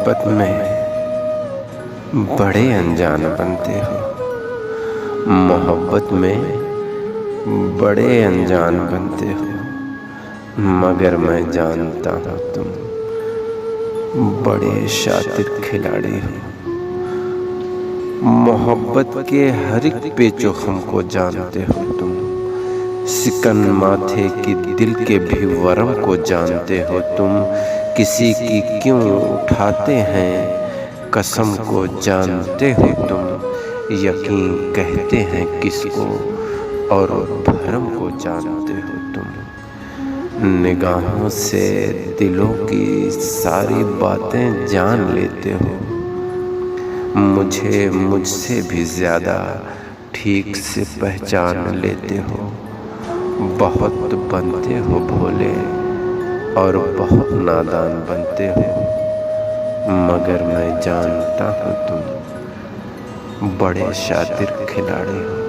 मोहब्बत में बड़े अनजान बनते हो। मोहब्बत में बड़े अनजान बनते हो, मगर मैं जानता हूँ तुम बड़े शातिर खिलाड़ी हो। मोहब्बत के हर एक पेचोखम को जानते हो तुम, सिकन माथे की दिल के भी वरम को जानते हो तुम। किसी की क्यों उठाते हैं कसम को जानते हो तुम, यकीन कहते हैं किसको और भरम को जानते हो तुम। निगाहों से दिलों की सारी बातें जान लेते हो, मुझे मुझसे भी ज़्यादा ठीक से पहचान लेते हो। बहुत बनते हो भोले और बहुत नादान बनते हो, मगर मैं जानता हूँ तुम बड़े शातिर खिलाड़ी हो।